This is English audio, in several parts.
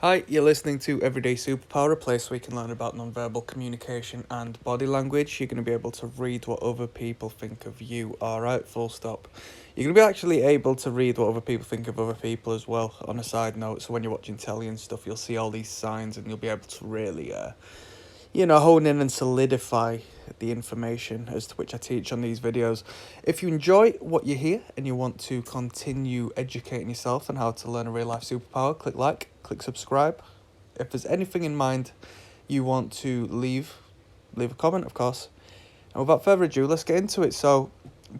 Hi, you're listening to Everyday Superpower, a place where you can learn about nonverbal communication and body language. You're going to be able to read what other people think of you, alright, full stop. You're going to be actually able to read what other people think of other people as well, on a side note. So when you're watching telly and stuff, you'll see all these signs and you'll be able to really, hone in and solidify the information as to which I teach on these videos. If you enjoy what you hear and you want to continue educating yourself on how to learn a real life superpower, click like, click subscribe. If there's anything in mind you want to leave a comment, of course. And without further ado, let's get into it. So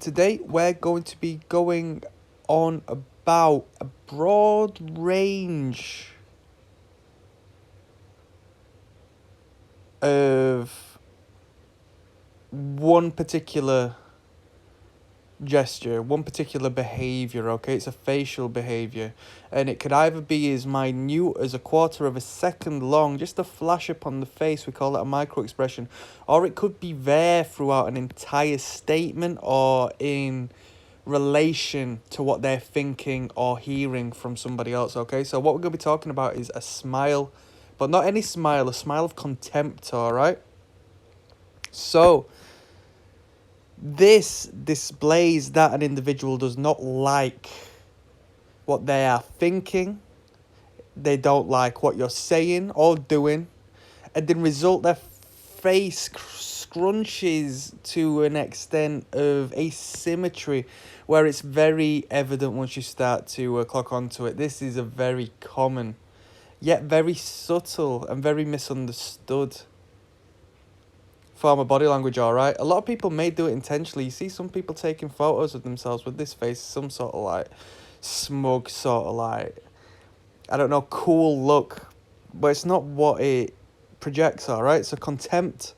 today we're going to be going on about a broad range of one particular gesture, one particular behavior, okay? It's a facial behavior, and it could either be as minute as a quarter of a second long, just a flash upon the face, we call it a micro expression, or it could be there throughout an entire statement or in relation to what they're thinking or hearing from somebody else, okay? So what we're going to be talking about is a smile, but not any smile, a smile of contempt, all right? So this displays that an individual does not like what they are thinking, they don't like what you're saying or doing, and the result, their face scrunches to an extent of asymmetry where it's very evident once you start to clock onto it. This is a very common, yet very subtle and very misunderstood form of body language, alright? A lot of people may do it intentionally. You see some people taking photos of themselves with this face, some sort of like smug, sort of like, I don't know, cool look. But it's not what it projects, alright? So contempt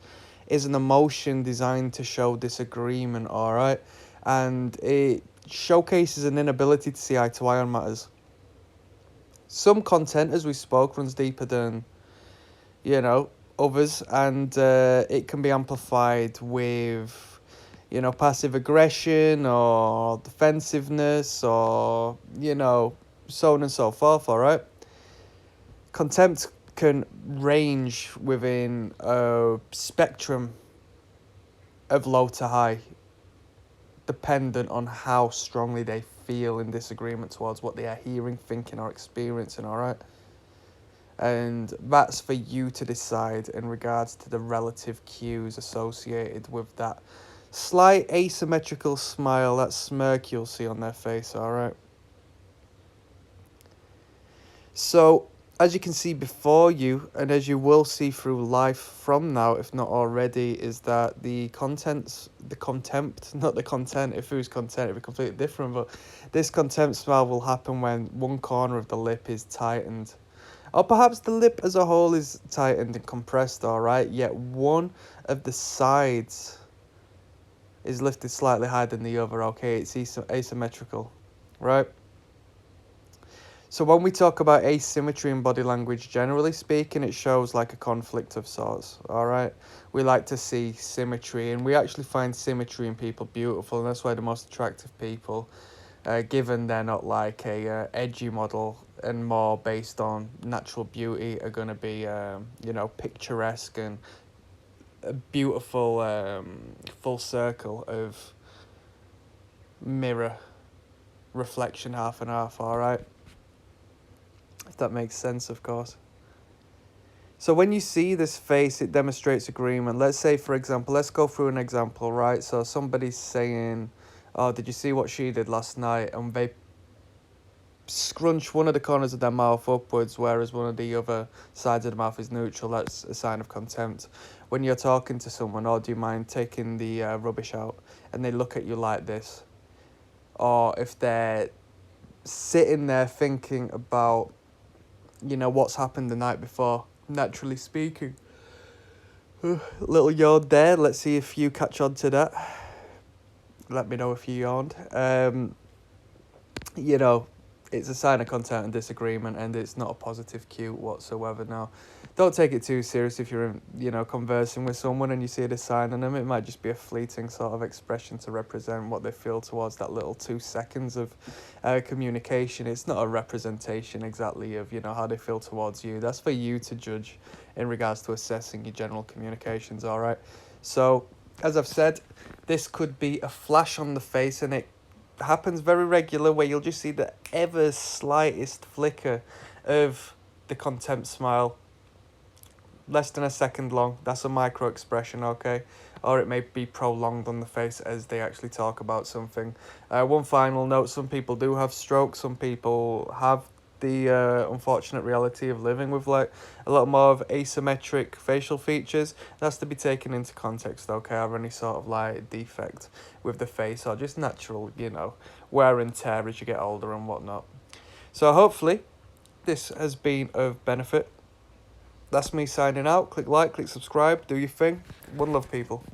is an emotion designed to show disagreement, alright? And it showcases an inability to see eye to eye on matters. Some content, as we spoke, runs deeper than, others, and it can be amplified with, passive aggression or defensiveness or, so on and so forth, all right? Contempt can range within a spectrum of low to high, dependent on how strongly they feel in disagreement towards what they are hearing, thinking, or experiencing, all right? And that's for you to decide in regards to the relative cues associated with that slight asymmetrical smile, that smirk you'll see on their face, alright? So, as you can see before you, and as you will see through life from now, if not already, is that the contempt, not the content, if it was content, it'd be completely different, but this contempt smile will happen when one corner of the lip is tightened. Or perhaps the lip as a whole is tightened and compressed, alright, yet one of the sides is lifted slightly higher than the other, okay? It's asymmetrical, right? So when we talk about asymmetry in body language, generally speaking, it shows like a conflict of sorts, alright? We like to see symmetry, and we actually find symmetry in people beautiful, and that's why the most attractive people, given they're not like a edgy model and more based on natural beauty, are going to be, picturesque and a beautiful full circle of mirror reflection, half and half, all right? If that makes sense, of course. So when you see this face, it demonstrates agreement. Let's say, for example, let's go through an example, right? So somebody's saying, oh, did you see what she did last night? And they scrunch one of the corners of their mouth upwards, whereas one of the other sides of the mouth is neutral. That's a sign of contempt. When you're talking to someone, oh, do you mind taking the rubbish out? And they look at you like this. Or if they're sitting there thinking about, what's happened the night before, naturally speaking. Little yawn there. Let's see if you catch on to that. Let me know if you yawned. it's a sign of contempt and disagreement, and it's not a positive cue whatsoever. Now, don't take it too serious if you're, conversing with someone and you see this sign in them. It might just be a fleeting sort of expression to represent what they feel towards that little 2 seconds of communication. It's not a representation exactly of, how they feel towards you. That's for you to judge in regards to assessing your general communications, all right? So, as I've said, this could be a flash on the face, and it happens very regular where you'll just see the ever slightest flicker of the contempt smile, less than a second long. That's a micro expression, okay? Or it may be prolonged on the face as they actually talk about something. One final note, some people do have stroke. Some people have the unfortunate reality of living with like a lot more of asymmetric facial features. That's to be taken into context, okay? Or any sort of like defect with the face, or just natural, wear and tear as you get older and whatnot. So hopefully this has been of benefit. That's me signing out. Click like, click subscribe, do your thing. One love, people.